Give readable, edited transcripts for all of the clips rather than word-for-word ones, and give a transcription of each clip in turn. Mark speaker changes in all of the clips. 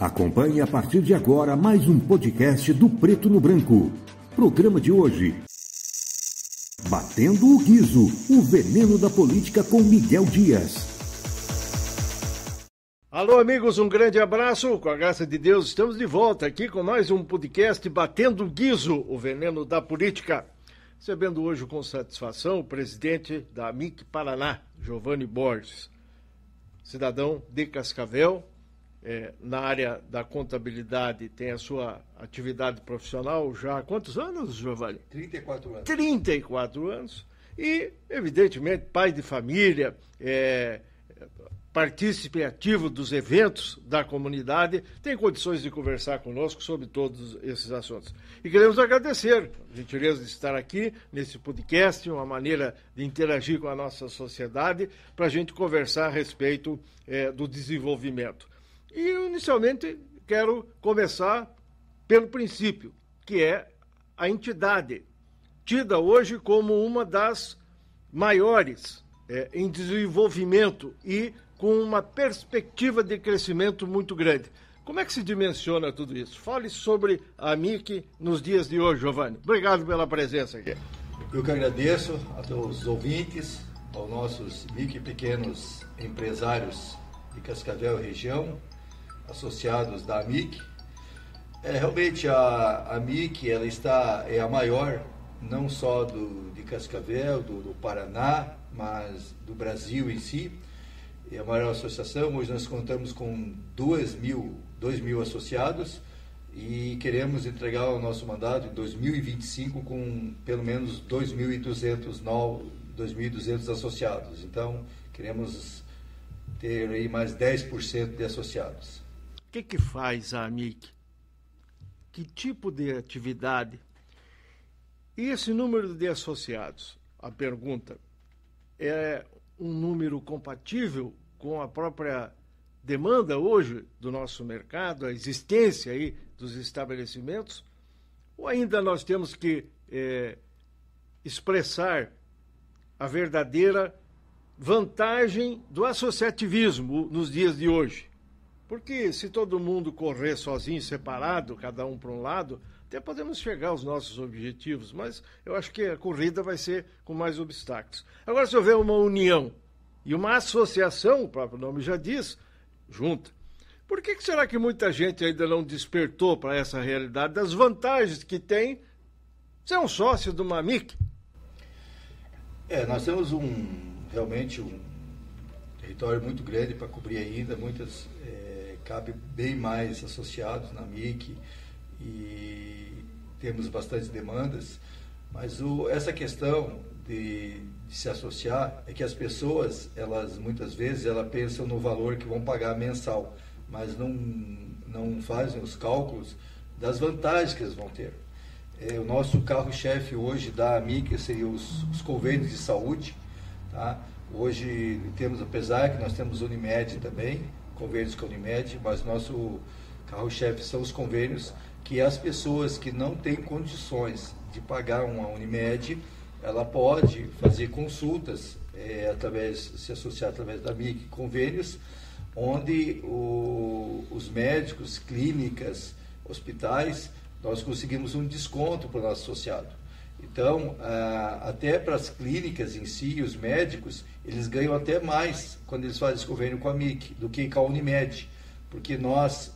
Speaker 1: Acompanhe a partir de agora mais um podcast do Preto no Branco. Programa de hoje: Batendo o Guizo, o veneno da política com Miguel Dias.
Speaker 2: Alô, amigos, um grande abraço. Com a graça de Deus, estamos de volta aqui com mais um podcast Batendo o Guizo, o veneno da política. Recebendo hoje com satisfação o presidente da AMIC Paraná, Giovanni Borges, cidadão de Cascavel, na área da contabilidade, tem a sua atividade profissional já há quantos anos, Giovanni?
Speaker 3: 34 anos.
Speaker 2: 34 anos. E, evidentemente, pai de família, partícipe ativo dos eventos da comunidade, tem condições de conversar conosco sobre todos esses assuntos. E queremos agradecer a gentileza de estar aqui nesse podcast, uma maneira de interagir com a nossa sociedade, para a gente conversar a respeito do desenvolvimento. E, inicialmente, quero começar pelo princípio, que é a entidade, tida hoje como uma das maiores em desenvolvimento e com uma perspectiva de crescimento muito grande. Como é que se dimensiona tudo isso? Fale sobre a AMIC nos dias de hoje, Giovanni. Obrigado pela presença aqui.
Speaker 3: Eu que agradeço a todos os ouvintes, aos nossos micro e pequenos empresários de Cascavel e região, associados da AMIC. Realmente a AMIC ela é a maior, não só de Cascavel, do Paraná, mas do Brasil em si. É a maior associação. Hoje nós contamos com 2 mil associados e queremos entregar o nosso mandato em 2025 com pelo menos 2.200 associados. Então, queremos ter aí mais 10% de associados.
Speaker 2: O que faz a AMIC? Que tipo de atividade? E esse número de associados? A pergunta é um número compatível com a própria demanda hoje do nosso mercado, a existência aí dos estabelecimentos? Ou ainda nós temos que expressar a verdadeira vantagem do associativismo nos dias de hoje? Porque se todo mundo correr sozinho, separado, cada um para um lado, até podemos chegar aos nossos objetivos, mas eu acho que a corrida vai ser com mais obstáculos. Agora, se houver uma união e uma associação, o próprio nome já diz, junta, por que será que muita gente ainda não despertou para essa realidade das vantagens que tem ser um sócio de uma AMIC?
Speaker 3: Nós temos realmente um território muito grande para cobrir ainda, cabe bem mais associados na AMIC e temos bastante demandas, mas essa questão de se associar é que as pessoas, muitas vezes, pensam no valor que vão pagar mensal, mas não fazem os cálculos das vantagens que eles vão ter. O nosso carro-chefe hoje da AMIC seriam os convênios de saúde, tá? Hoje temos, apesar que nós temos Unimed também, convênios com a Unimed, mas nosso carro-chefe são os convênios que as pessoas que não têm condições de pagar uma Unimed, ela pode fazer consultas, se associar através da AMIC, convênios, onde os médicos, clínicas, hospitais, nós conseguimos um desconto para o nosso associado. Então, até para as clínicas em si, os médicos, eles ganham até mais quando eles fazem esse convênio com a AMIC do que com a Unimed, porque nós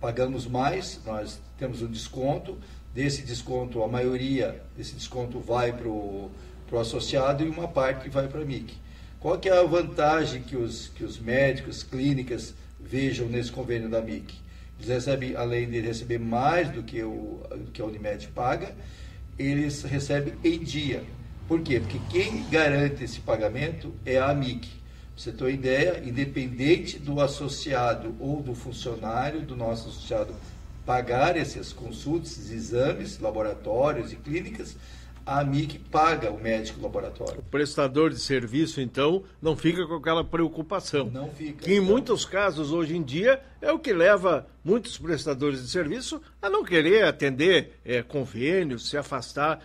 Speaker 3: pagamos mais, nós temos um desconto, desse desconto, a maioria desse desconto vai para o associado e uma parte vai para a AMIC. Qual que é a vantagem que os médicos, clínicas vejam nesse convênio da AMIC? Eles recebem, além de receber mais do que a Unimed paga, eles recebem em dia. Por quê? Porque quem garante esse pagamento é a AMIC. Pra você ter uma ideia, independente do associado ou do funcionário do nosso associado pagar essas consultas, esses exames, laboratórios e clínicas, a AMIC paga o médico laboratório.
Speaker 2: O prestador de serviço, então, não fica com aquela preocupação.
Speaker 3: Não fica.
Speaker 2: Que em muitos casos, hoje em dia, é o que leva muitos prestadores de serviço a não querer atender convênios, se afastar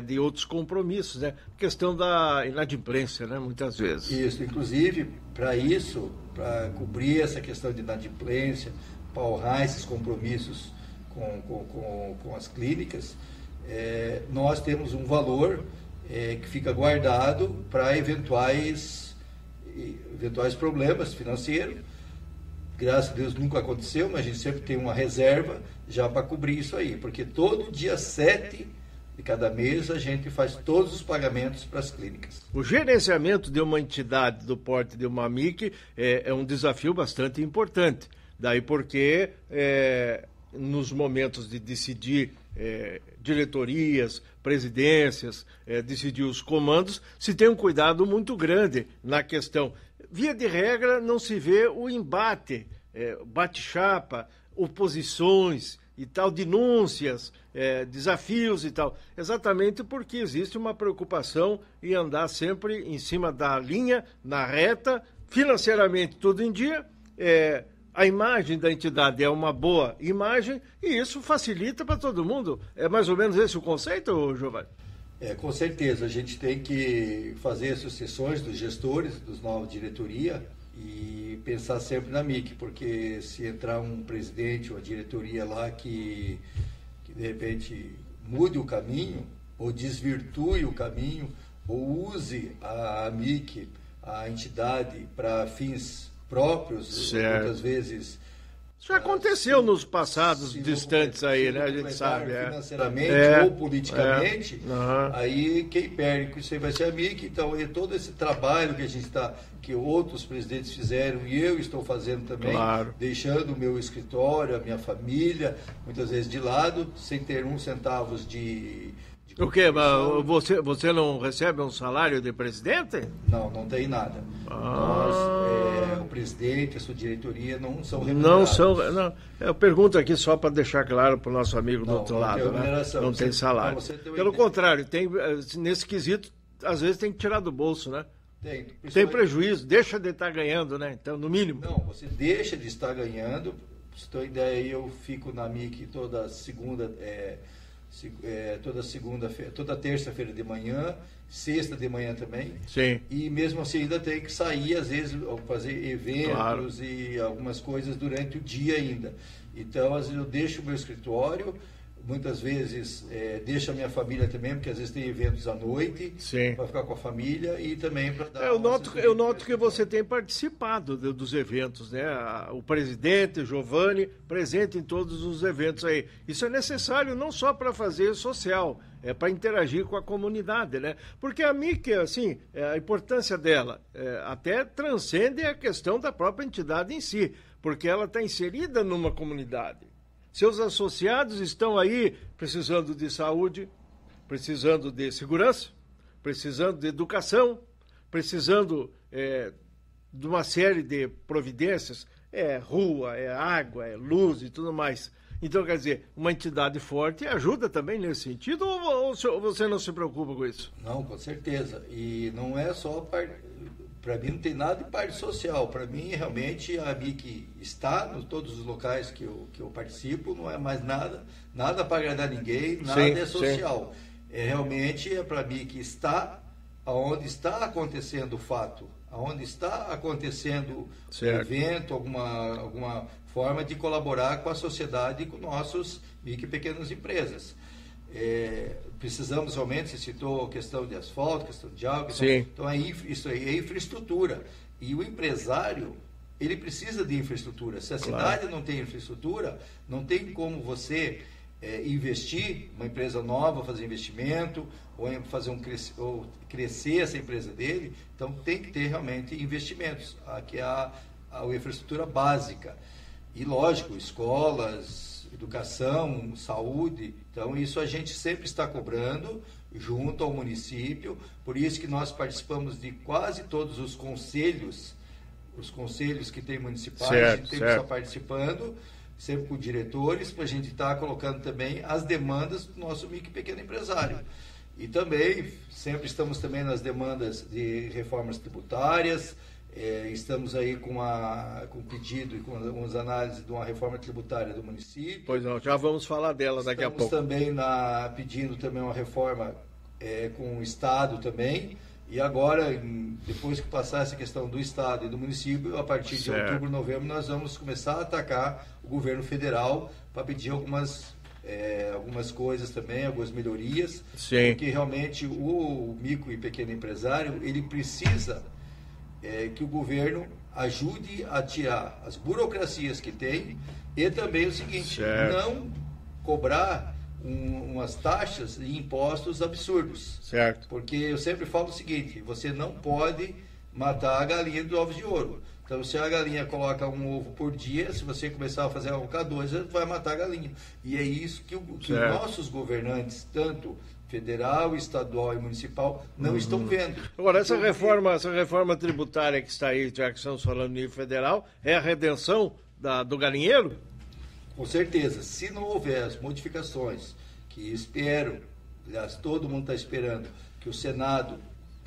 Speaker 2: de outros compromissos, né? Questão da inadimplência, né? Muitas vezes.
Speaker 3: Isso, inclusive, para cobrir essa questão de inadimplência, para honrar esses compromissos com as clínicas, nós temos um valor que fica guardado para eventuais problemas financeiros. Graças a Deus nunca aconteceu, mas a gente sempre tem uma reserva já para cobrir isso aí, porque todo dia 7 de cada mês a gente faz todos os pagamentos para as clínicas.
Speaker 2: O gerenciamento de uma entidade do porte de uma AMIC é um desafio bastante importante. Daí porque nos momentos de decidir diretorias, presidências, decidir os comandos, se tem um cuidado muito grande na questão. Via de regra, não se vê o embate, bate-chapa, oposições e tal, denúncias, desafios e tal. Exatamente porque existe uma preocupação em andar sempre em cima da linha, na reta, financeiramente tudo em dia. A imagem da entidade é uma boa imagem e isso facilita para todo mundo. É mais ou menos esse o conceito, Giovanni?
Speaker 3: Com certeza, a gente tem que fazer as sucessões dos gestores, dos novos diretoria e pensar sempre na AMIC, porque se entrar um presidente ou a diretoria lá que de repente mude o caminho ou desvirtue o caminho ou use a AMIC, a entidade, para fins próprios,
Speaker 2: certo.
Speaker 3: Muitas vezes...
Speaker 2: Isso já aconteceu nos passados distantes aí, né? A gente sabe.
Speaker 3: Financeiramente ou politicamente, aí quem perde com isso aí vai ser a AMIC. Então, todo esse trabalho que a gente que outros presidentes fizeram e eu estou fazendo também,
Speaker 2: claro.
Speaker 3: Deixando o meu escritório, a minha família, muitas vezes de lado, sem ter um centavo de
Speaker 2: o quê? Você não recebe um salário de presidente?
Speaker 3: Não tem nada. Nós, o presidente, a sua diretoria não são remunerados.
Speaker 2: Não. Eu pergunto aqui só para deixar claro para o nosso amigo do outro lado. Não tem salário. Pelo contrário, nesse quesito, às vezes tem que tirar do bolso, né? Tem prejuízo, deixa de estar ganhando, né? Então, no mínimo.
Speaker 3: Não, você deixa de estar ganhando. Pra você ter uma ideia, eu fico na AMIC toda segunda... toda segunda-feira, toda terça-feira de manhã, sexta de manhã também.
Speaker 2: Sim.
Speaker 3: E mesmo assim ainda tem que sair, às vezes, fazer eventos, claro. E algumas coisas durante o dia ainda. Então, às vezes eu deixo o meu escritório, muitas vezes deixo a minha família também, porque às vezes tem eventos à noite, para ficar com a família e também para dar...
Speaker 2: Eu noto que você tem participado dos eventos, né? O presidente, Giovanni, presente em todos os eventos aí. Isso é necessário não só para fazer social, para interagir com a comunidade, né? Porque a AMIC, assim, a importância dela até transcende a questão da própria entidade em si, porque ela está inserida numa comunidade. Seus associados estão aí precisando de saúde, precisando de segurança, precisando de educação, precisando de uma série de providências, rua, água, luz e tudo mais. Então, quer dizer, uma entidade forte ajuda também nesse sentido ou você não se preocupa com isso?
Speaker 3: Não, com certeza. E não é só... Para mim não tem nada de parte social. Para mim, realmente, a AMIC está em todos os locais que eu participo, não é mais nada para agradar ninguém, nada é social. Realmente, para mim, que está onde está acontecendo o fato, onde está acontecendo o evento, alguma forma de colaborar com a sociedade e com nossos micro e pequenas empresas. Precisamos realmente, você citou a questão de asfalto, questão de água, então isso aí é infraestrutura. E o empresário, ele precisa de infraestrutura. Se a cidade não tem infraestrutura, não tem como você investir, uma empresa nova, fazer investimento, ou crescer essa empresa dele. Então tem que ter realmente investimentos, que é a infraestrutura básica. E lógico, escolas, educação, saúde, então isso a gente sempre está cobrando junto ao município, por isso que nós participamos de quase todos os conselhos que tem municipais, a gente sempre está participando, sempre com diretores, para a gente estar colocando também as demandas do nosso micro e pequeno empresário. E também, sempre estamos também nas demandas de reformas tributárias, estamos aí com pedido e com as análises de uma reforma tributária do município.
Speaker 2: Pois não, já vamos falar dela daqui a pouco.
Speaker 3: Estamos também pedindo também uma reforma com o Estado também. E agora, depois que passar essa questão do Estado e do município, a partir de outubro, novembro, nós vamos começar a atacar o governo federal para pedir algumas coisas também, algumas melhorias.
Speaker 2: Sim.
Speaker 3: Porque realmente o micro e pequeno empresário, ele precisa que o governo ajude a tirar as burocracias que tem e também o seguinte, não cobrar umas taxas e impostos absurdos.
Speaker 2: Certo.
Speaker 3: Porque eu sempre falo o seguinte, você não pode matar a galinha dos ovos de ouro. Então, se a galinha coloca um ovo por dia, se você começar a fazer colocar 2, você vai matar a galinha. E é isso que os nossos governantes, tanto federal, estadual e municipal, não estão vendo.
Speaker 2: Agora, essa reforma tributária que está aí, já que estamos falando no nível federal, é a redenção do galinheiro?
Speaker 3: Com certeza. Se não houver as modificações, que espero, aliás, todo mundo está esperando, que o Senado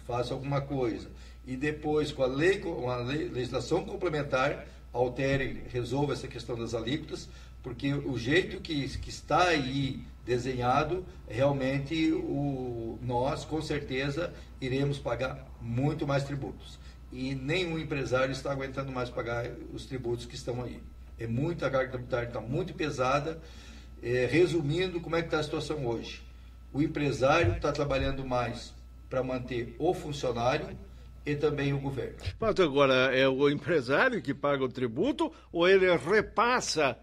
Speaker 3: faça alguma coisa, e depois, com a legislação complementar, altere, resolva essa questão das alíquotas, porque o jeito que está aí desenhado, realmente nós, com certeza, iremos pagar muito mais tributos. E nenhum empresário está aguentando mais pagar os tributos que estão aí. Muita carga tributária, está muito pesada. Resumindo, como é que está a situação hoje? O empresário está trabalhando mais para manter o funcionário e também o governo.
Speaker 2: Mas agora, é o empresário que paga o tributo ou ele repassa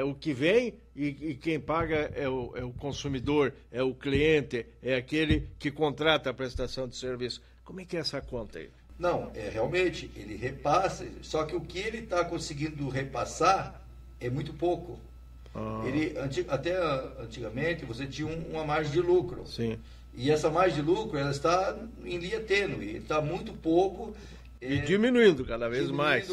Speaker 2: o que vem e quem paga é o consumidor, é o cliente, é aquele que contrata a prestação de serviço? Como é que é essa conta aí?
Speaker 3: Não, realmente, ele repassa, só que o que ele está conseguindo repassar é muito pouco. Até antigamente, você tinha uma margem de lucro.
Speaker 2: Sim.
Speaker 3: E essa margem de lucro, ela está em linha tênue, está muito pouco.
Speaker 2: E diminuindo cada vez mais.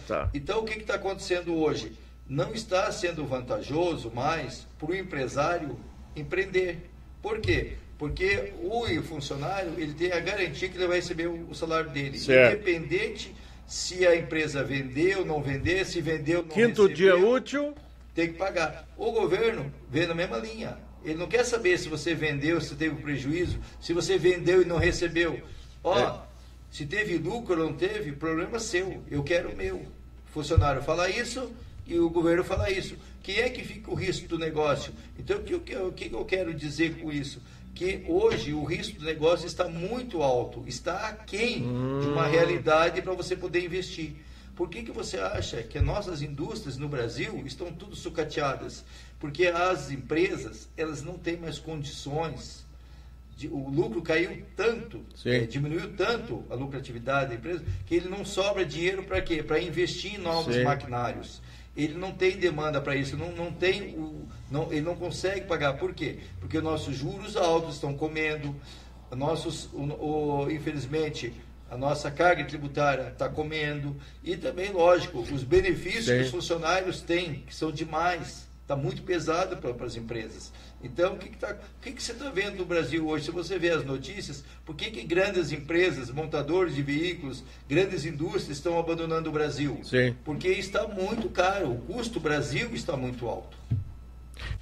Speaker 3: Tá. Então, o que está acontecendo hoje? Não está sendo vantajoso mais para o empresário empreender. Por quê? Porque o funcionário, ele tem a garantia que ele vai receber o salário dele.
Speaker 2: Certo.
Speaker 3: Independente se a empresa vender ou não vender, se vendeu ou não
Speaker 2: Quinto
Speaker 3: recebeu,
Speaker 2: dia útil,
Speaker 3: tem que pagar. O governo vem na mesma linha. Ele não quer saber se você vendeu, se teve prejuízo, se você vendeu e não recebeu. Se teve lucro ou não teve, problema seu. Eu quero o meu. O funcionário fala isso e o governo fala isso. Quem é que fica o risco do negócio? Então, o que eu quero dizer com isso? Que hoje o risco do negócio está muito alto, está aquém de uma realidade para você poder investir. Por que você acha que as nossas indústrias no Brasil estão tudo sucateadas? Porque as empresas, elas não têm mais condições, o lucro caiu tanto, diminuiu tanto a lucratividade da empresa, que ele não sobra dinheiro para quê? Para investir em novos maquinários. Ele não tem demanda para isso, ele não consegue pagar. Por quê? Porque nossos juros altos estão comendo, infelizmente, a nossa carga tributária está comendo, e também, lógico, os benefícios que os funcionários têm, que são demais, está muito pesado para as empresas. Então, o que você está vendo no Brasil hoje? Se você vê as notícias, por que grandes empresas, montadores de veículos, grandes indústrias estão abandonando o Brasil?
Speaker 2: Sim.
Speaker 3: Porque está muito caro, o custo Brasil está muito alto.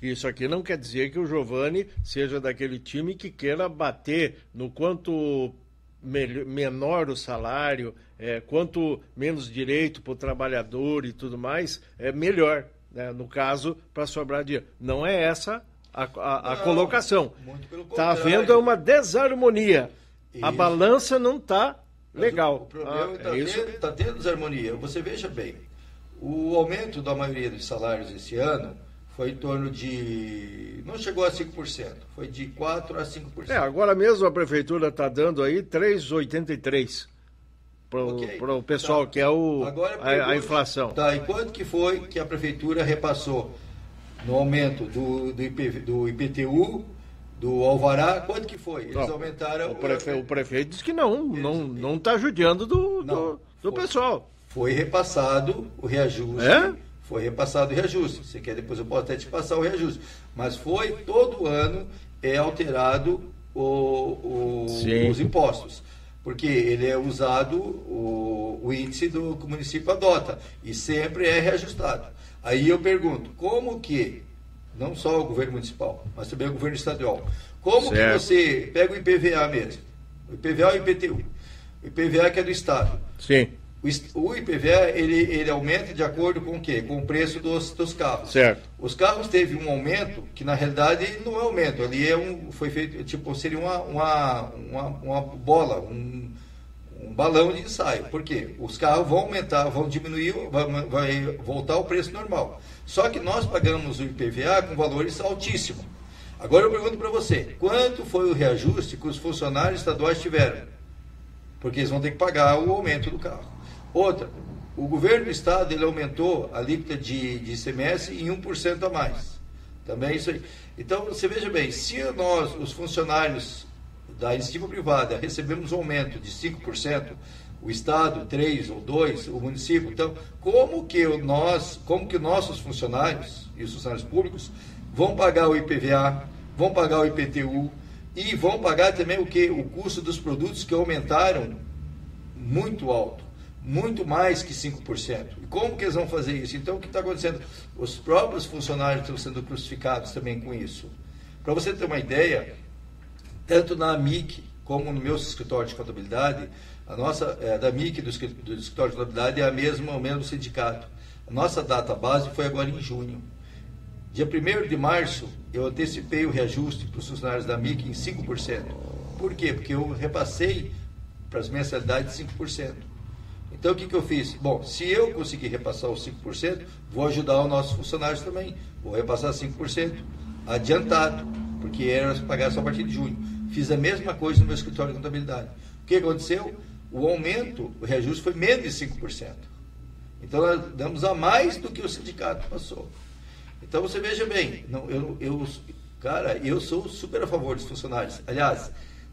Speaker 2: Isso aqui não quer dizer que o Giovanni seja daquele time que queira bater no quanto menor o salário, quanto menos direito para o trabalhador e tudo mais, melhor, né? No caso, para sobrar dinheiro. Não é essa a colocação. Está havendo uma desarmonia. A balança não está legal.
Speaker 3: O problema está tendo desarmonia. Você veja bem, o aumento da maioria dos salários esse ano foi em torno de... não chegou a 5%, foi de 4% a 5%.
Speaker 2: Agora mesmo a prefeitura está dando aí 3,83% para o pessoal, que é a inflação.
Speaker 3: Tá, e quanto que foi que a prefeitura repassou no aumento do IPTU, do Alvará? Quanto que foi? Eles aumentaram...
Speaker 2: O prefeito disse que não está judiando do pessoal.
Speaker 3: Foi repassado o reajuste. Foi repassado o reajuste. Se quer, depois eu posso até te passar o reajuste. Mas foi todo ano alterado os impostos, porque ele é usado o índice que o município adota e sempre é reajustado. Aí eu pergunto, como que, não só o governo municipal, mas também o governo estadual, como que você pega o IPVA mesmo, o IPVA e o IPTU, o IPVA que é do Estado.
Speaker 2: Sim.
Speaker 3: O IPVA, ele aumenta de acordo com o quê? Com o preço dos carros.
Speaker 2: Certo.
Speaker 3: Os carros teve um aumento, que na realidade não é aumento, ali foi feito, tipo, seria uma bola, um balão de ensaio. Por quê? Os carros vão aumentar, vão diminuir, vai voltar ao preço normal. Só que nós pagamos o IPVA com valores altíssimos. Agora eu pergunto para você, quanto foi o reajuste que os funcionários estaduais tiveram? Porque eles vão ter que pagar o aumento do carro. Outra, o governo do estado ele aumentou a alíquota de ICMS em 1% a mais. Também isso aí. Então, você veja bem, se nós, os funcionários da iniciativa privada, recebemos um aumento de 5%, o estado 3% ou 2%, o município, então, como que nossos funcionários e os funcionários públicos vão pagar o IPVA, vão pagar o IPTU e vão pagar também o custo dos produtos que aumentaram muito alto, muito mais que 5%. E como que eles vão fazer isso? Então, o que está acontecendo? Os próprios funcionários estão sendo crucificados também com isso. Para você ter uma ideia, tanto na AMIC como no meu escritório de contabilidade, a nossa, da AMIC do escritório de contabilidade é o mesmo sindicato. A nossa data base foi agora em junho. Dia 1º de março, eu antecipei o reajuste para os funcionários da AMIC em 5%. Por quê? Porque eu repassei para as mensalidades 5%. Então, o que eu fiz? Bom, se eu conseguir repassar os 5%, vou ajudar os nossos funcionários também. Vou repassar 5% adiantado, porque era pagar só a partir de junho. Fiz a mesma coisa no meu escritório de contabilidade. O que aconteceu? O aumento, o reajuste foi menos de 5%. Então, nós damos a mais do que o sindicato passou. Então, você veja bem, eu sou super a favor dos funcionários. Aliás,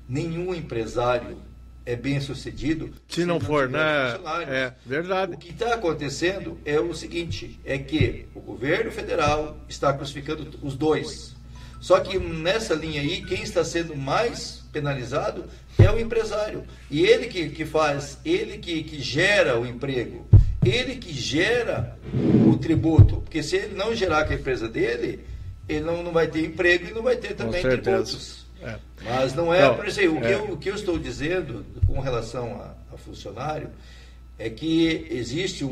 Speaker 3: nenhum empresário é bem sucedido
Speaker 2: se não for, né? É verdade.
Speaker 3: O que está acontecendo é o seguinte, é que o governo federal está crucificando os dois. Só que nessa linha aí, quem está sendo mais penalizado é o empresário. E ele que faz, ele que gera o emprego, ele que gera o tributo. Porque se ele não gerar com a empresa dele, ele não vai ter emprego e não vai ter também tributos. É. Mas não é, por exemplo, o que eu estou dizendo com relação a funcionário é que existe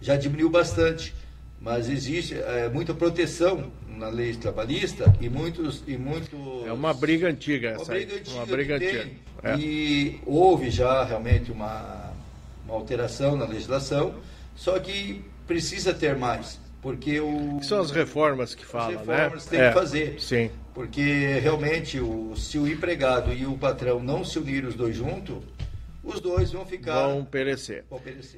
Speaker 3: já diminuiu bastante, mas existe muita proteção na lei trabalhista e muitos
Speaker 2: é uma briga antiga essa.
Speaker 3: Uma briga antiga. E houve já realmente uma alteração na legislação, só que precisa ter mais, porque
Speaker 2: que são as reformas que falam,
Speaker 3: as reformas tem que fazer.
Speaker 2: Sim.
Speaker 3: Porque realmente se o empregado e o patrão não se unirem os dois juntos, os dois vão
Speaker 2: perecer.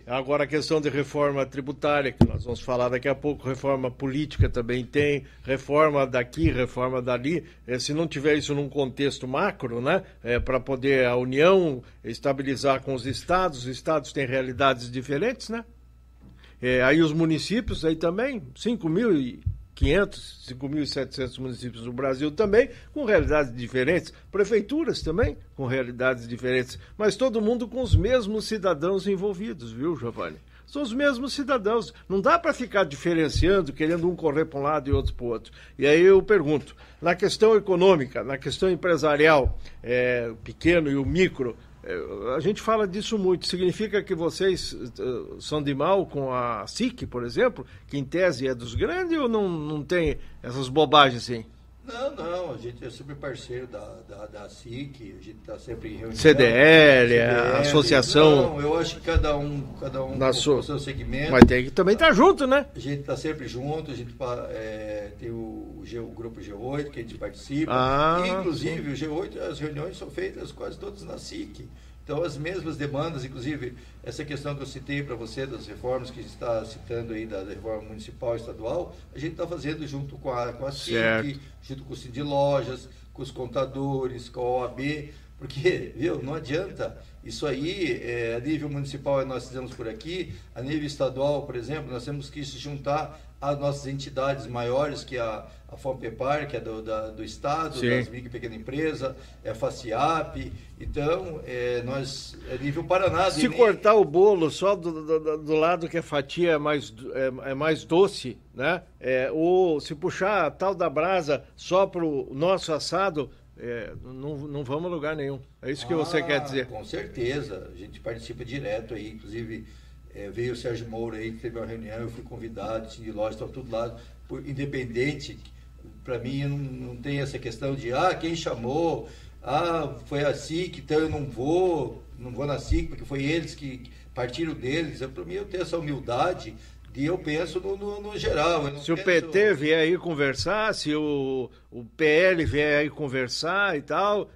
Speaker 2: Agora a questão de reforma tributária, que nós vamos falar daqui a pouco, reforma política também tem, reforma daqui, reforma dali. Se não tiver isso num contexto macro, né, para poder a União estabilizar com os estados têm realidades diferentes, né? Aí os municípios aí também, 5.500, 5.700 municípios no Brasil também, com realidades diferentes, prefeituras também com realidades diferentes, mas todo mundo com os mesmos cidadãos envolvidos, viu, Giovanni? São os mesmos cidadãos, não dá para ficar diferenciando, querendo um correr para um lado e outro para o outro. E aí eu pergunto, na questão econômica, na questão empresarial, o pequeno e o micro, a gente fala disso muito. Significa que vocês são de mal com a SIC, por exemplo, que em tese é dos grandes, ou não tem essas bobagens assim?
Speaker 3: Não, a gente é super parceiro da SIC, a gente está sempre em reunião.
Speaker 2: CDL, a associação.
Speaker 3: Não, eu acho que cada um
Speaker 2: com
Speaker 3: o seu segmento.
Speaker 2: Mas tem que também estar junto, né?
Speaker 3: A gente está sempre junto, a gente tem o grupo G8 que a gente participa. Inclusive, o G8, as reuniões são feitas quase todas na SIC. Então, as mesmas demandas, inclusive, essa questão que eu citei para você, das reformas que a gente está citando aí, da reforma municipal e estadual, a gente está fazendo junto com a SIC, junto com o Cindy Lojas, com os contadores, com a OAB, porque, viu, não adianta Isso aí, a nível municipal nós fizemos por aqui, a nível estadual, por exemplo, nós temos que se juntar às nossas entidades maiores, que é a FONPEPAR, que é do Estado,
Speaker 2: Sim.
Speaker 3: das micro e pequena empresa, a FACIAP. Então, nós, a nível Paraná...
Speaker 2: Se cortar o bolo só do lado que a fatia é mais doce, né? Ou se puxar a tal da brasa só para o nosso assado, não vamos a lugar nenhum. É isso que você quer dizer.
Speaker 3: Com certeza. A gente participa direto aí, inclusive... veio o Sérgio Moura aí, que teve uma reunião, eu fui convidado, tinha de loja, estava tudo lá, independente, para mim não tem essa questão de, quem chamou, foi a SIC, então eu não vou na SIC, porque foi eles que partiram deles. Para mim, eu tenho essa humildade e eu penso no geral.
Speaker 2: Se o PT vier aí conversar, se o PL vier aí conversar e tal,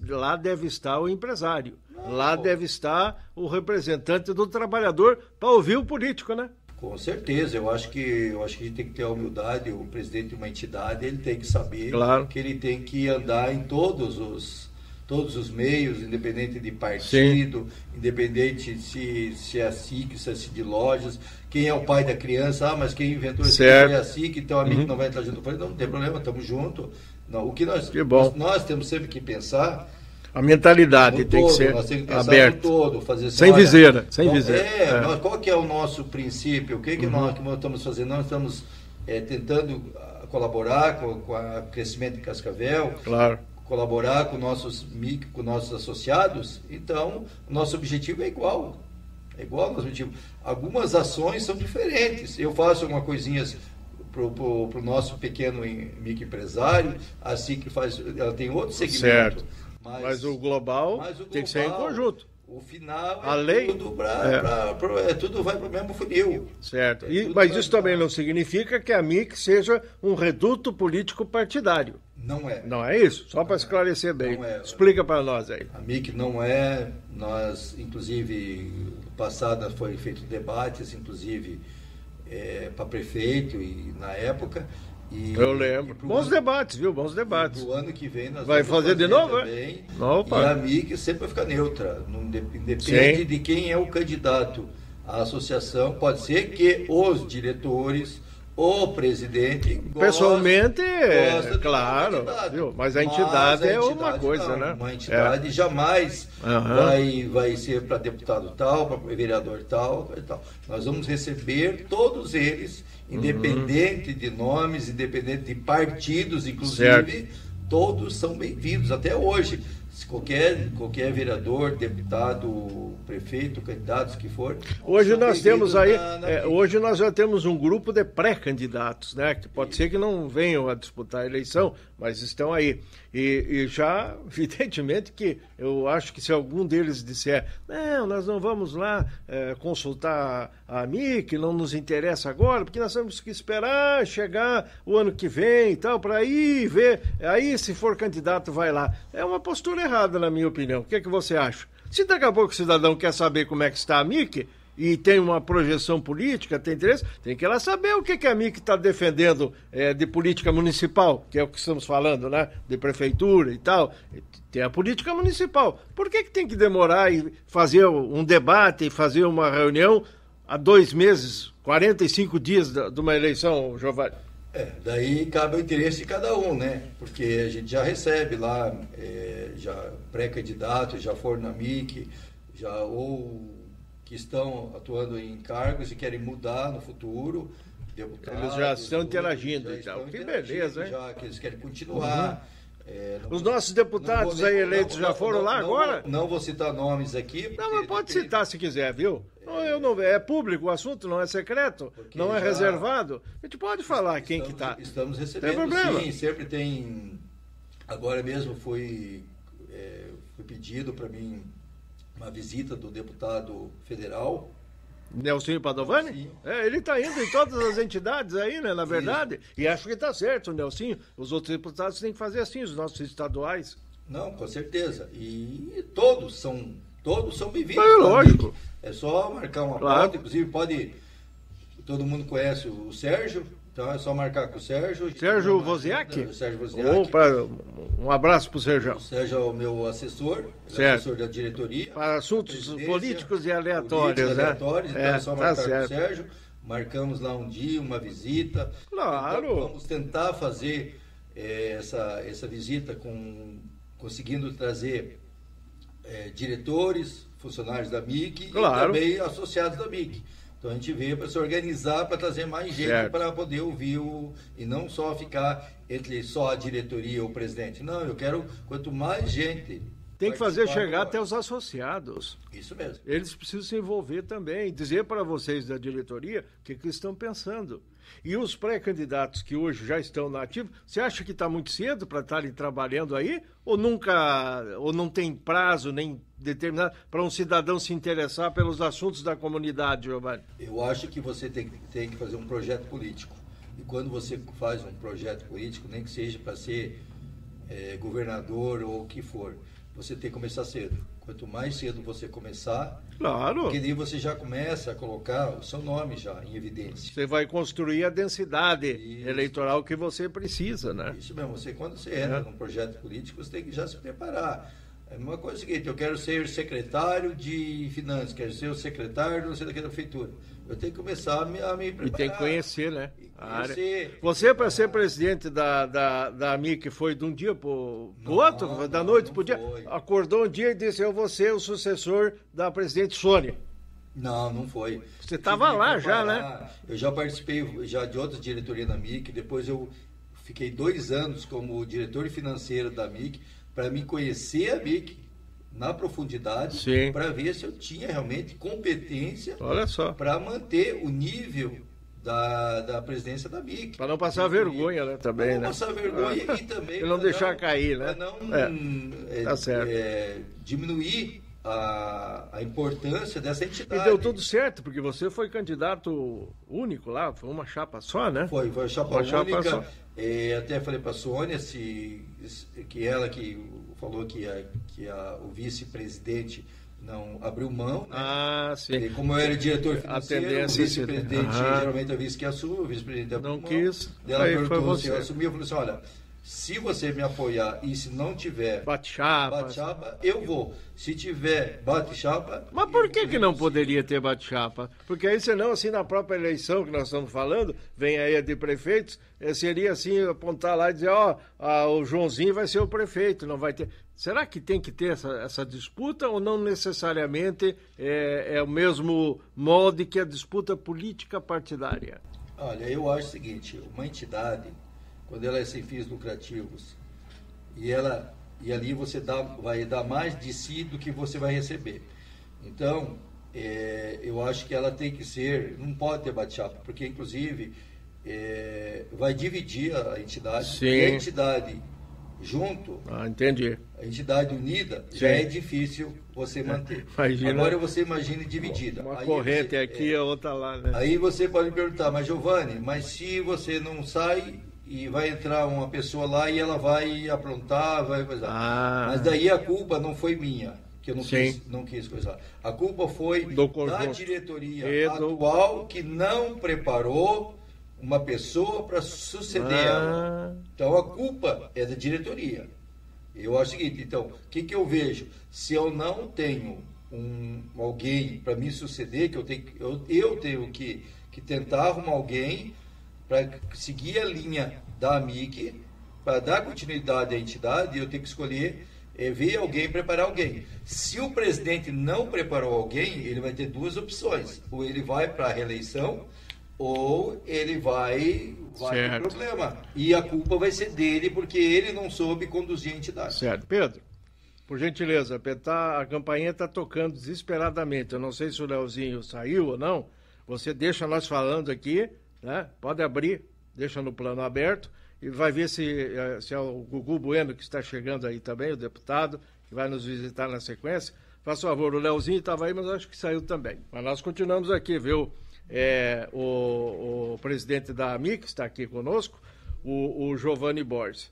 Speaker 2: lá deve estar o empresário. Lá deve estar o representante do trabalhador para ouvir o político, né?
Speaker 3: Com certeza, eu acho que a gente tem que ter a humildade. O presidente de uma entidade, ele tem que saber, claro, que ele tem que andar em todos os meios, independente de partido, sim, independente se é a SIC, se é de lojas, quem é o pai da criança, mas quem inventou isso é a SIC, então a amigo não vai estar junto. Eu falei, não tem problema, estamos juntos. Não, o que nós temos sempre que pensar... A mentalidade tem que ser aberta, fazer assim, sem viseira. Qual que é o nosso princípio? O que nós estamos fazendo? Nós estamos tentando colaborar com o crescimento de Cascavel, claro, colaborar com nossos associados. Então, o nosso objetivo é igual. É igual ao nosso objetivo. Algumas ações são diferentes. Eu faço algumas coisinhas para o nosso pequeno microempresário, assim que ela tem outro segmento. Certo. Mas o global tem que ser em conjunto. O final a lei, tudo vai para o mesmo funil.
Speaker 2: Certo. Mas isso também não significa que a MIC seja um reduto político partidário.
Speaker 3: Não é.
Speaker 2: Não é isso? Só para esclarecer bem. Explica para nós aí.
Speaker 3: A MIC não é. Nós, inclusive, no passado foi feito debates, inclusive, para prefeito e na época.
Speaker 2: Eu lembro. Bons debates, viu? Bons debates.
Speaker 3: O ano que vem nós
Speaker 2: vai fazer de novo,
Speaker 3: também. E a MIC sempre vai ficar neutra. Não depende de quem é o candidato à associação. Pode ser que os diretores, o presidente,
Speaker 2: pessoalmente, claro, viu? Mas a entidade é uma coisa,
Speaker 3: não,
Speaker 2: né?
Speaker 3: Uma entidade jamais vai ser para deputado tal, para vereador tal e tal. Nós vamos receber todos eles, independente de nomes, independente de partidos, inclusive, todos são bem-vindos, até hoje. Se qualquer vereador, deputado, prefeito, candidatos que for.
Speaker 2: Hoje nós temos aí, hoje nós já temos um grupo de pré-candidatos, né? Que pode ser que não venham a disputar a eleição, mas estão aí. E já, evidentemente, que eu acho que se algum deles disser, não, nós não vamos lá consultar a MIC, não nos interessa agora, porque nós temos que esperar chegar o ano que vem e tal, para aí ver, aí se for candidato vai lá. É uma postura errada, na minha opinião. O que é que você acha? Se daqui a pouco o cidadão quer saber como é que está a MIC e tem uma projeção política, tem interesse, tem que ir lá saber o que a MIC está defendendo de política municipal, que é o que estamos falando, né? De prefeitura e tal. Tem a política municipal. Por que tem que demorar e fazer um debate e fazer uma reunião há 2 meses, 45 dias de uma eleição, Giovanni?
Speaker 3: Daí cabe o interesse de cada um, né? Porque a gente já recebe lá, já pré-candidatos, já foram na MIC, ou que estão atuando em cargos e querem mudar no futuro, deputados.
Speaker 2: Eles já estão interagindo e tal. Que beleza, hein?
Speaker 3: Já que eles querem continuar.
Speaker 2: Os nossos deputados aí eleitos já foram lá agora?
Speaker 3: Não vou citar nomes aqui.
Speaker 2: Não, mas pode citar se quiser, viu? É público o assunto, não é secreto, não é reservado. A gente pode falar quem que está.
Speaker 3: Estamos recebendo, sim, sempre tem. Agora mesmo foi pedido para mim uma visita do deputado federal.
Speaker 2: Nelsinho Padovani?
Speaker 3: Sim.
Speaker 2: Ele está indo em todas as entidades aí, né, na verdade. Sim. E acho que está certo, o Nelsinho. Os outros deputados têm que fazer assim, os nossos estaduais.
Speaker 3: Não, com certeza. E todos são bem-vindos.
Speaker 2: É lógico.
Speaker 3: É só marcar uma pauta, inclusive todo mundo conhece o Sérgio, Então é só marcar com o Sérgio.
Speaker 2: Sérgio Wozniak?
Speaker 3: Sérgio Wozniak.
Speaker 2: Opa, um abraço para o Sérgio.
Speaker 3: O Sérgio é o meu assessor, assessor da diretoria.
Speaker 2: Para assuntos políticos e aleatórios, né?
Speaker 3: Aleatórios, então é só marcar com o
Speaker 2: certo.
Speaker 3: Sérgio. Marcamos lá um dia, uma visita.
Speaker 2: Claro.
Speaker 3: Então, vamos tentar fazer essa visita conseguindo trazer diretores, funcionários da MIC
Speaker 2: claro.
Speaker 3: E também associados da MIC. Então a gente veio para se organizar, para trazer mais gente para poder ouvir e não só ficar entre só a diretoria ou o presidente. Não, eu quero quanto mais gente.
Speaker 2: Tem que fazer chegar até os associados.
Speaker 3: Isso mesmo.
Speaker 2: Eles precisam se envolver também, dizer para vocês da diretoria o que estão pensando. E os pré-candidatos que hoje já estão na ativa, você acha que está muito cedo para estarem trabalhando aí? Ou não tem prazo nem determinado para um cidadão se interessar pelos assuntos da comunidade, Giovanni?
Speaker 3: Eu acho que você tem que fazer um projeto político. E quando você faz um projeto político, nem que seja para ser governador ou o que for, você tem que começar cedo. Quanto mais cedo você começar,
Speaker 2: claro,
Speaker 3: porque daí você já começa a colocar o seu nome já em evidência.
Speaker 2: Você vai construir a densidade eleitoral que você precisa, né?
Speaker 3: Isso mesmo. Quando você entra num projeto político, você tem que já se preparar. É uma coisa seguinte, eu quero ser secretário de finanças, quero ser o secretário não sei da prefeitura. Eu tenho que começar a me preparar.
Speaker 2: E tem que conhecer, né? A área. Você, para ser presidente da MIC, foi de um dia para o outro? Da noite para o dia? Acordou um dia e disse, eu vou ser o sucessor da presidente Sônia.
Speaker 3: Não foi.
Speaker 2: Você estava lá já, né?
Speaker 3: Eu já participei de outras diretorias da MIC, depois eu fiquei 2 anos como diretor financeiro da MIC, para me conhecer a MIC na profundidade, para ver se eu tinha realmente competência para manter o nível da presidência da MIC.
Speaker 2: Para não passar vergonha, né? Também,
Speaker 3: não passar vergonha e também
Speaker 2: para não deixar cair, né?
Speaker 3: Para não
Speaker 2: tá certo.
Speaker 3: Diminuir a importância dessa entidade.
Speaker 2: E deu tudo certo, porque você foi candidato único lá, foi uma chapa só, né?
Speaker 3: Foi uma chapa única. Até falei para a Sônia que ela que falou que o vice-presidente não abriu mão, né?
Speaker 2: Sim.
Speaker 3: E como eu era diretor financeiro, o vice-presidente geralmente é o vice que assume, o vice-presidente abriu
Speaker 2: não
Speaker 3: mão.
Speaker 2: quis.
Speaker 3: Ela
Speaker 2: Aí
Speaker 3: perguntou
Speaker 2: foi você.
Speaker 3: se eu assumi, eu falei assim, olha, se você me apoiar e se não tiver bate-chapa, eu vou. Se tiver bate-chapa...
Speaker 2: Mas por que não poderia ter bate-chapa? Porque aí, senão, assim, na própria eleição que nós estamos falando, vem aí a de prefeitos, seria assim, apontar lá e dizer, o Joãozinho vai ser o prefeito, não vai ter... Será que tem que ter essa disputa ou não necessariamente é o mesmo molde que a disputa política partidária?
Speaker 3: Olha, eu acho o seguinte, uma entidade... quando ela é sem fins lucrativos, e ali você vai dar mais de si do que você vai receber. Então, eu acho que ela tem que ser, não pode ter bate-chapa, porque inclusive vai dividir a entidade.
Speaker 2: Sim.
Speaker 3: E a entidade junto,
Speaker 2: entendi.
Speaker 3: A entidade unida, já é difícil você manter.
Speaker 2: Imagina,
Speaker 3: agora você imagine dividida.
Speaker 2: Uma corrente aqui e a outra lá, né?
Speaker 3: Aí você pode me perguntar, mas Giovanni, mas se você não sai... e vai entrar uma pessoa lá e ela vai aprontar, vai coisar. Mas daí a culpa não foi minha, que eu não quis coisar. A culpa foi da diretoria atual que não preparou uma pessoa para suceder ela. Então a culpa é da diretoria. Eu acho o seguinte, então, o que eu vejo? Se eu não tenho alguém para me suceder, que eu tenho que tentar arrumar alguém para seguir a linha da MIC, para dar continuidade à entidade, eu tenho que escolher, ver alguém, preparar alguém. Se o presidente não preparou alguém, ele vai ter 2 opções. Ou ele vai para a reeleição, ou ele vai ter problema. E a culpa vai ser dele, porque ele não soube conduzir a entidade.
Speaker 2: Certo. Pedro, por gentileza, a campainha está tocando desesperadamente. Eu não sei se o Leozinho saiu ou não. Você deixa nós falando aqui, né? Pode abrir, deixa no plano aberto e vai ver se é o Gugu Bueno que está chegando aí também, o deputado, que vai nos visitar na sequência. Faça favor, o Leozinho estava aí, mas acho que saiu também. Mas nós continuamos aqui, viu? O presidente da AMIC está aqui conosco, o Giovanni Borges.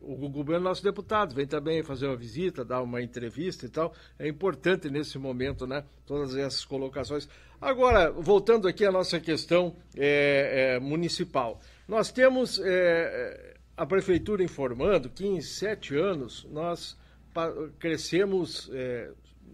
Speaker 2: O governo, nosso deputado, vem também fazer uma visita, dar uma entrevista e tal. É importante nesse momento, né? Todas essas colocações. Agora, voltando aqui à nossa questão municipal. Nós temos a prefeitura informando que em 7 anos nós crescemos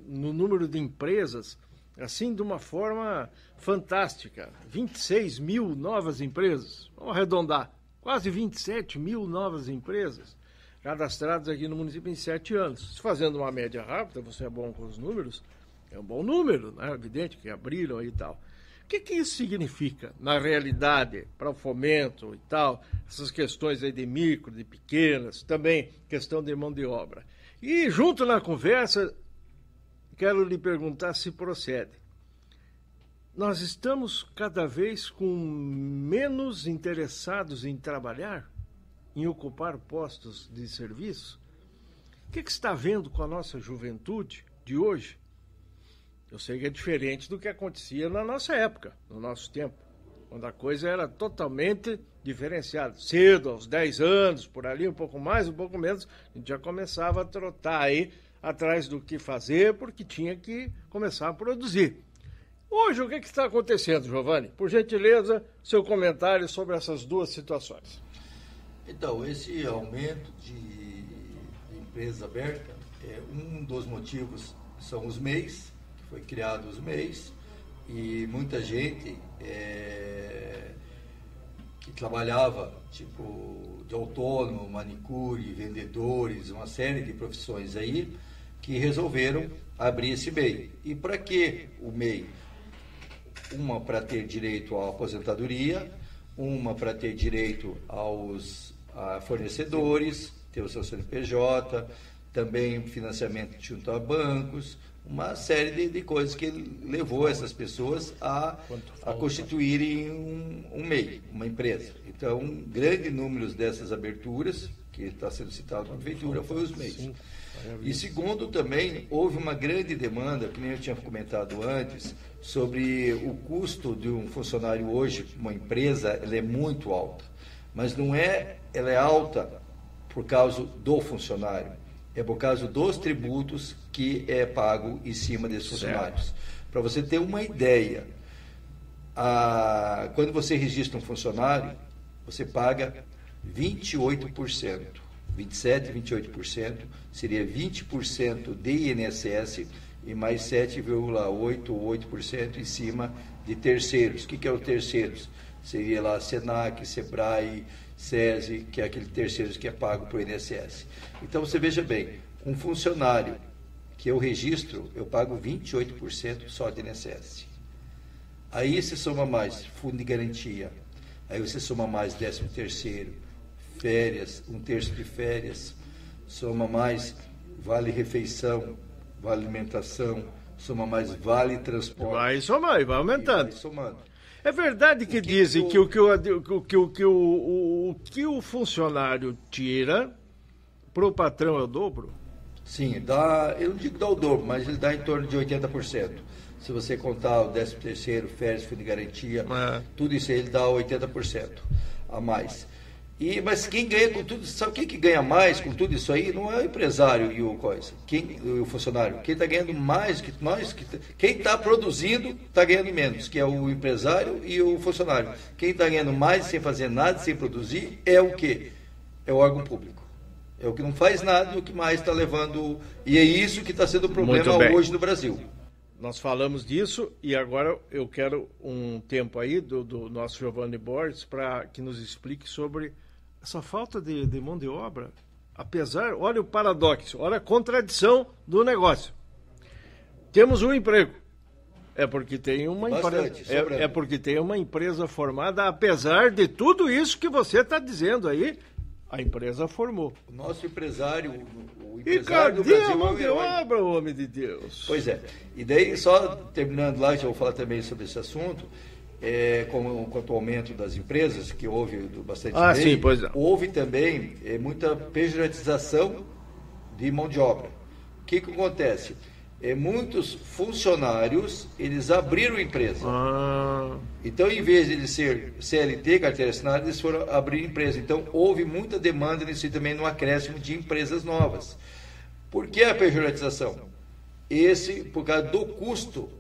Speaker 2: no número de empresas, assim, de uma forma fantástica. 26 mil novas empresas. Vamos arredondar. Quase 27 mil novas empresas cadastradas aqui no município em 7 anos. Fazendo uma média rápida, você é bom com os números, é um bom número, né? É evidente que abriram aí e tal. O que isso significa, na realidade, para o fomento e tal, essas questões aí de micro, de pequenas, também questão de mão de obra. E junto na conversa, quero lhe perguntar se procede. Nós estamos cada vez com menos interessados em trabalhar, em ocupar postos de serviço? O que está vendo com a nossa juventude de hoje? Eu sei que é diferente do que acontecia na nossa época, no nosso tempo, quando a coisa era totalmente diferenciada. Cedo, aos 10 anos, por ali, um pouco mais, um pouco menos, a gente já começava a trotar aí atrás do que fazer, porque tinha que começar a produzir. Hoje, o que está acontecendo, Giovanni? Por gentileza, seu comentário sobre essas duas situações.
Speaker 3: Então, esse aumento de empresas abertas, um dos motivos são os MEIs, que foi criado os MEIs, e muita gente que trabalhava, tipo, de autônomo, manicure, vendedores, uma série de profissões aí, que resolveram abrir esse MEI. E para que o MEI? Uma para ter direito à aposentadoria, uma para ter direito a fornecedores, ter o seu CNPJ, também financiamento junto a bancos, uma série de coisas que levou essas pessoas a constituírem um MEI, uma empresa. Então, um grande número dessas aberturas, que está sendo citado na prefeitura, foi os MEIs. E segundo, também, houve uma grande demanda, que nem eu tinha comentado antes, sobre o custo de um funcionário hoje, uma empresa, ela é muito alta. Mas não ela é alta por causa do funcionário, é por causa dos tributos que é pago em cima desses funcionários. Para você ter uma ideia, quando você registra um funcionário, você paga 28%. 27%, 28%, seria 20% de INSS e mais 7,8% ou 8% em cima de terceiros. O que é o terceiros? Seria lá Senac, Sebrae, SESI, que é aquele terceiros que é pago para o INSS. Então você veja bem, um funcionário que eu registro, eu pago 28% só de INSS. Aí você soma mais fundo de garantia, aí você soma mais 13º, férias, 1/3 de férias, soma mais vale refeição, vale alimentação, soma mais vale transporte.
Speaker 2: Vai somar e vai aumentando.
Speaker 3: Vai somando.
Speaker 2: É verdade que dizem que o que o funcionário tira para o patrão é o dobro?
Speaker 3: Sim, eu não digo dá o dobro, mas ele dá em torno de 80%. Se você contar o 13º, férias, fundo de garantia, tudo isso aí ele dá 80% a mais. Mas quem ganha com tudo, sabe quem que ganha mais com tudo isso aí? Não é o empresário e o funcionário. Quem está ganhando mais que nós, quem está produzindo está ganhando menos, que é o empresário e o funcionário. Quem está ganhando mais sem fazer nada, sem produzir, é o quê? É o órgão público. É o que não faz nada e o que mais está levando. E é isso que está sendo o problema hoje no Brasil.
Speaker 2: Nós falamos disso e agora eu quero um tempo aí do nosso Giovanni Borges para que nos explique sobre essa falta de mão de obra. Apesar, olha o paradoxo, olha a contradição do negócio. Temos um emprego. É porque tem uma empresa. Porque tem uma empresa formada, apesar de tudo isso que você está dizendo aí, a empresa formou.
Speaker 3: O nosso empresário, o
Speaker 2: empresário do Brasil... E cadê a mão de obra, homem de Deus?
Speaker 3: Pois é. E daí, só terminando lá, já vou falar também sobre esse assunto, quanto ao aumento das empresas, que houve bastante
Speaker 2: sim, pois é.
Speaker 3: Houve também muita pejoratização de mão de obra. O que acontece? muitos funcionários, eles abriram empresa. Então, em vez de eles ser CLT, carteira assinada, eles foram abrir empresa. Então, houve muita demanda nisso e também no acréscimo de empresas novas. Por que a pejoratização? Por causa do custo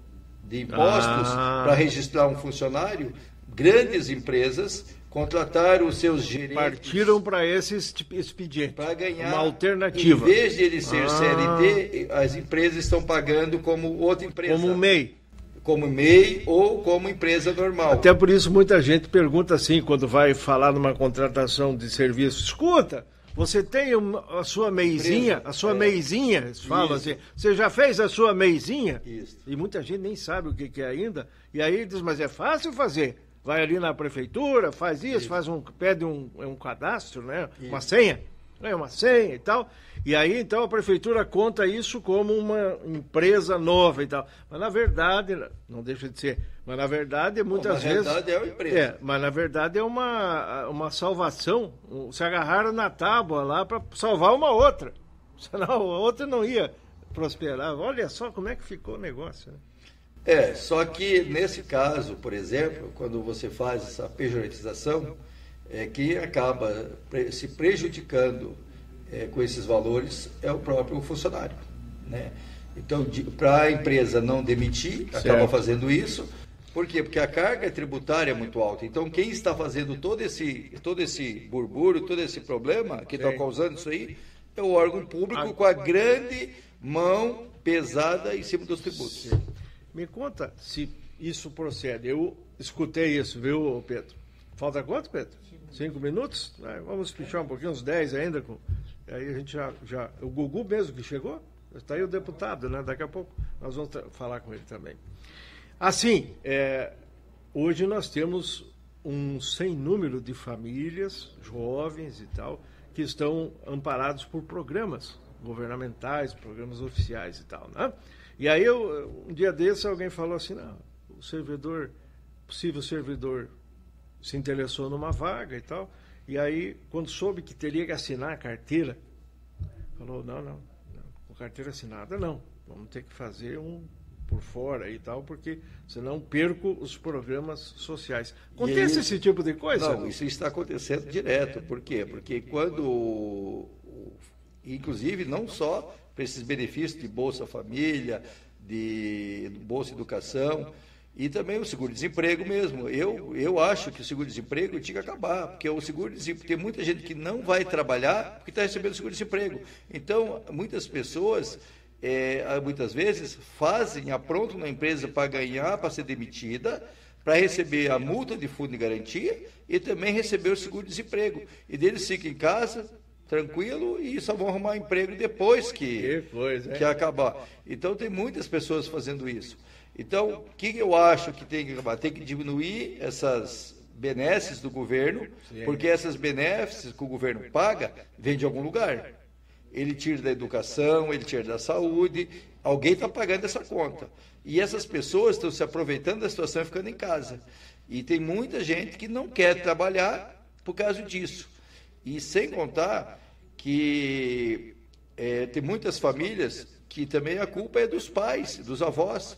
Speaker 3: de impostos para registrar um funcionário, grandes empresas contrataram os seus gerentes.
Speaker 2: Partiram para esse expediente.
Speaker 3: Para ganhar
Speaker 2: uma alternativa.
Speaker 3: Em vez de ele ser CLT, as empresas estão pagando como outra empresa.
Speaker 2: Como MEI.
Speaker 3: Como MEI ou como empresa normal.
Speaker 2: Até por isso muita gente pergunta assim, quando vai falar numa contratação de serviço, escuta, você tem a sua MEIzinha? A sua MEIzinha? Eles falam assim, você já fez a sua MEIzinha?
Speaker 3: Isso.
Speaker 2: E muita gente nem sabe o que é ainda. E aí diz, mas é fácil fazer. Vai ali na prefeitura, faz isso. Pede um cadastro, né? Uma senha. Uma senha e tal. E aí, então, a prefeitura conta isso como uma empresa nova e tal. Mas, na verdade, não deixa de ser. Mas, na verdade, muitas vezes...
Speaker 3: Na verdade, é uma empresa.
Speaker 2: Mas, na verdade, é uma salvação. Se agarraram na tábua lá para salvar uma outra. Senão a outra não ia prosperar. Olha só como é que ficou o negócio, né?
Speaker 3: Só que nesse caso, por exemplo, quando você faz essa pejoratização, quem acaba se prejudicando com esses valores é o próprio funcionário, né? Então, para a empresa não demitir, acaba fazendo isso. Por quê? Porque a carga tributária é muito alta. Então, quem está fazendo todo esse burbúrio, todo esse problema que está causando isso aí, é o órgão público com a grande mão pesada em cima dos tributos.
Speaker 2: Me conta se isso procede. Eu escutei isso, viu, Pedro? Falta quanto, Pedro? 5 minutos? Vamos pichar um pouquinho, uns 10 ainda. Aí a gente já... O Gugu mesmo que chegou? Está aí o deputado, né? Daqui a pouco nós vamos falar com ele também. Assim, hoje nós temos um sem número de famílias, jovens e tal, que estão amparados por programas governamentais, programas oficiais e tal, né? E aí, um dia desse, alguém falou assim, não, possível servidor se interessou numa vaga e tal, e aí, quando soube que teria que assinar a carteira, falou, não, com carteira assinada não, vamos ter que fazer um por fora e tal, porque senão perco os programas sociais. Acontece esse tipo de coisa?
Speaker 3: Não, isso está acontecendo direto. Por quê? Porque quando, inclusive, não só para esses benefícios de Bolsa Família, de Bolsa Educação, e também o seguro-desemprego mesmo. Eu acho que o seguro-desemprego tinha que acabar, porque o seguro-desemprego, tem muita gente que não vai trabalhar porque está recebendo seguro-desemprego. Então, muitas pessoas, muitas vezes, aprontam na empresa para ganhar, para ser demitida, para receber a multa de fundo de garantia e também receber o seguro-desemprego. E deles ficam em casa, tranquilo, e só vão arrumar emprego depois que acabar. Então, tem muitas pessoas fazendo isso. Então, o que eu acho que tem que acabar? Tem que diminuir essas benesses do governo, porque essas benesses que o governo paga, vêm de algum lugar. Ele tira da educação, ele tira da saúde, alguém está pagando essa conta. E essas pessoas estão se aproveitando da situação e ficando em casa. E tem muita gente que não quer trabalhar por causa disso. E sem contar que tem muitas famílias que também a culpa é dos pais, dos avós,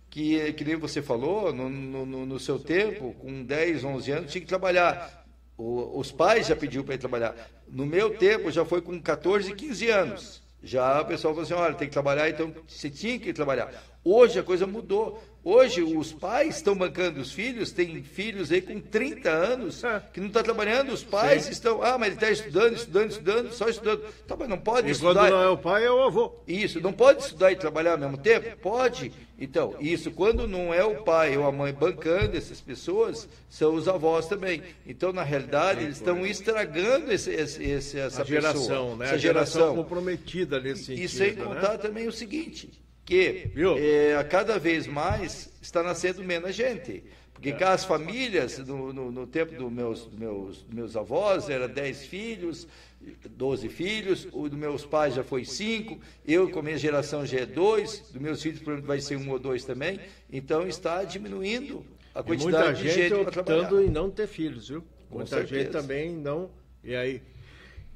Speaker 3: que nem você falou, no seu tempo, com 10, 11 anos, tinha que trabalhar. Os pais já pediam para ir trabalhar. No meu tempo, já foi com 14, 15 anos. Já o pessoal falou assim, olha, tem que trabalhar, então você tinha que ir trabalhar. Hoje a coisa mudou. Hoje os pais estão bancando os filhos, tem filhos aí com 30 anos que não estão trabalhando, os pais estão, mas ele está estudando, só estudando. Tá, mas não pode estudar.
Speaker 2: Quando não é o pai, é o avô.
Speaker 3: Isso, não pode estudar e trabalhar ao mesmo tempo? Pode. Então, isso, quando não é o pai ou a mãe bancando essas pessoas, são os avós também. Então, na realidade, eles estão estragando essa
Speaker 2: geração,
Speaker 3: pessoa,
Speaker 2: né?
Speaker 3: Essa
Speaker 2: a
Speaker 3: geração
Speaker 2: comprometida nesse sentido.
Speaker 3: E sem contar também o seguinte, que a cada vez mais está nascendo menos gente. Porque cá as famílias, no tempo dos meus avós, era 10 filhos, 12 filhos, o dos meus pais já foi 5, eu com a minha geração já é 2, dos meus filhos provavelmente vai ser 1 ou 2 também, então está diminuindo a quantidade de gente para trabalhar.
Speaker 2: Muita gente optando em não ter filhos, viu?
Speaker 3: Com
Speaker 2: muita
Speaker 3: certeza.
Speaker 2: gente também não... E aí?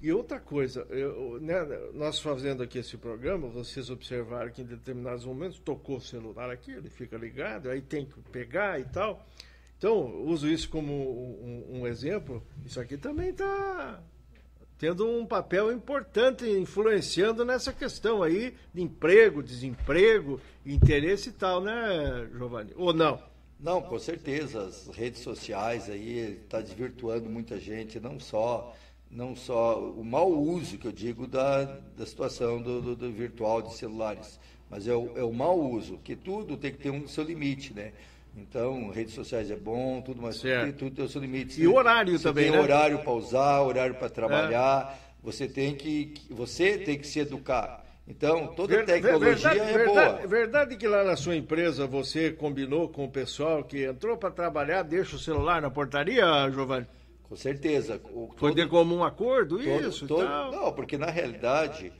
Speaker 2: E outra coisa, nós fazendo aqui esse programa, vocês observaram que em determinados momentos tocou o celular aqui, ele fica ligado, aí tem que pegar e tal. Então, uso isso como um exemplo. Isso aqui também está tendo um papel importante, influenciando nessa questão aí de emprego, desemprego, interesse e tal, né, Giovanni? Ou não?
Speaker 3: Não, com certeza. As redes sociais aí está desvirtuando muita gente, não só o mau uso, que eu digo, da situação do virtual de celulares, mas é o mau uso, que tudo tem que ter um seu limite, né? Então, redes sociais é bom, tudo, mas tudo tem o seu limite.
Speaker 2: E o horário também, né?
Speaker 3: Tem horário para usar, horário para trabalhar, você tem que se educar. Então, toda tecnologia é boa.
Speaker 2: É verdade que lá na sua empresa você combinou com o pessoal que entrou para trabalhar, deixa o celular na portaria, Giovanni?
Speaker 3: Com certeza.
Speaker 2: Foi de comum acordo isso e tal?
Speaker 3: Não, porque na realidade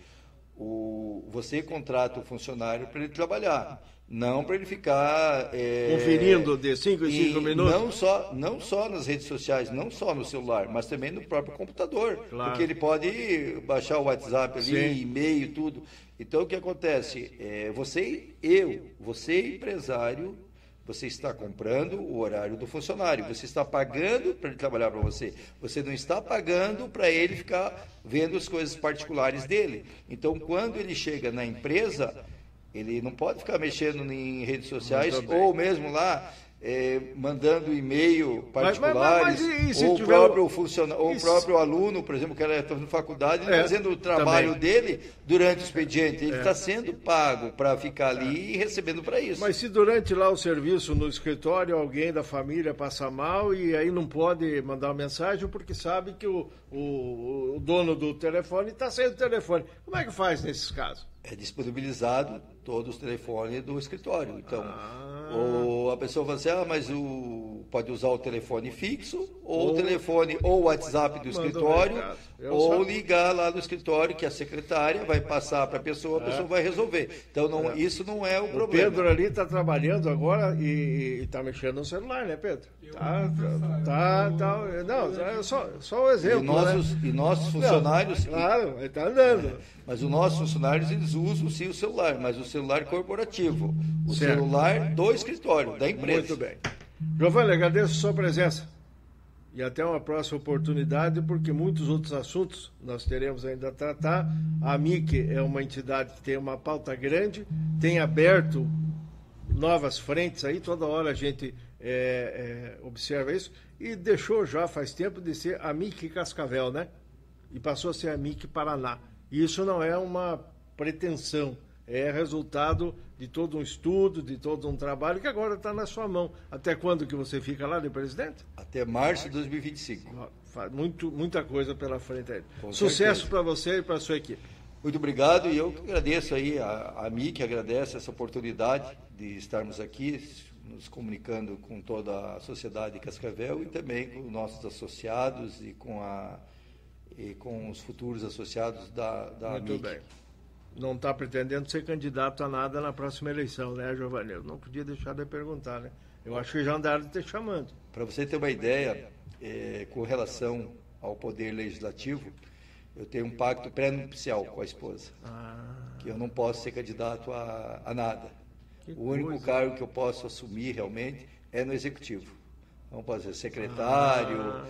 Speaker 3: você contrata o funcionário para ele trabalhar, não para ele ficar
Speaker 2: conferindo de 5 em 5 minutos.
Speaker 3: Não só nas redes sociais, não só no celular, mas também no próprio computador,
Speaker 2: claro.
Speaker 3: Porque ele pode baixar o WhatsApp ali, e-mail, tudo. Então o que acontece? Você empresário, você está comprando o horário do funcionário, você está pagando para ele trabalhar para você, você não está pagando para ele ficar vendo as coisas particulares dele. Então, quando ele chega na empresa, ele não pode ficar mexendo em redes sociais ou mesmo lá mandando e-mail particulares, ou o próprio aluno, por exemplo, que está fazendo faculdade, fazendo o trabalho dele durante o expediente. Ele está sendo pago para ficar ali e recebendo para isso.
Speaker 2: Mas se durante lá o serviço no escritório alguém da família passa mal e aí não pode mandar uma mensagem porque sabe que o dono do telefone está sem o telefone. Como é que faz nesses casos?
Speaker 3: É disponibilizado todos os telefones do escritório. Então, ou a pessoa fala assim, mas pode usar o telefone fixo, ou o telefone, ou o WhatsApp do escritório, ou ligar lá no escritório, que a secretária vai passar para a pessoa vai resolver. Então, isso não é o problema.
Speaker 2: O Pedro ali está trabalhando agora e está mexendo no celular, né, Pedro? Não, só um exemplo.
Speaker 3: E nossos funcionários...
Speaker 2: Claro, ele está andando.
Speaker 3: Mas os nossos funcionários, eles usam sim o celular, mas o celular corporativo, o celular do escritório, da empresa.
Speaker 2: Muito bem. Giovanni, agradeço a sua presença e até uma próxima oportunidade, porque muitos outros assuntos nós teremos ainda a tratar. A AMIC é uma entidade que tem uma pauta grande, tem aberto novas frentes aí, toda hora a gente observa isso, e deixou já faz tempo de ser AMIC Cascavel, né? E passou a ser AMIC Paraná. Isso não é uma pretensão, é resultado de todo um estudo, de todo um trabalho que agora está na sua mão. Até quando que você fica lá de presidente?
Speaker 3: Até março de 2025.
Speaker 2: Muita coisa pela frente aí. Sucesso para você e para a sua equipe.
Speaker 3: Muito obrigado, e eu agradeço aí a mim, que agradece essa oportunidade de estarmos aqui, nos comunicando com toda a sociedade de Cascavel e também com nossos associados e com os futuros associados da
Speaker 2: Muito
Speaker 3: AMIC.
Speaker 2: Bem. Não está pretendendo ser candidato a nada na próxima eleição, né, Giovanni? Eu não podia deixar de perguntar, né? Eu acho que já andaram te chamando.
Speaker 3: Para você ter uma ideia, com relação ao poder legislativo, eu tenho um pacto pré-nupcial com a esposa, que eu não posso ser candidato a nada. O único cargo que eu posso assumir realmente é no executivo. Não posso ser secretário...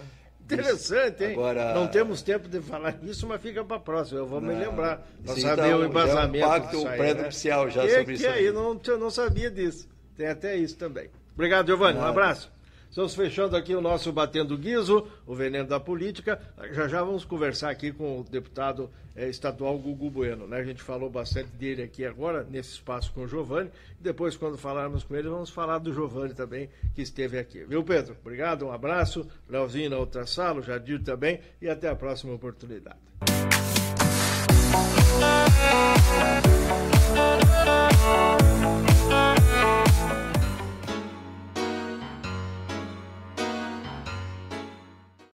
Speaker 2: Interessante, hein?
Speaker 3: Agora,
Speaker 2: não temos tempo de falar isso, mas fica para a próxima. Eu vou me lembrar. Para saber o embasamento.
Speaker 3: É um pacto pré-nupcial já sobre isso.
Speaker 2: Eu não sabia disso. Tem até isso também. Obrigado, Giovanni. Um abraço. Estamos fechando aqui o nosso Batendo Guizo, o veneno da política. Já vamos conversar aqui com o deputado estadual Gugu Bueno, né? A gente falou bastante dele aqui agora, nesse espaço com o Giovanni. Depois, quando falarmos com ele, vamos falar do Giovanni também, que esteve aqui. Viu, Pedro? Obrigado, um abraço. Leozinho na outra sala, o Jadir também. E até a próxima oportunidade.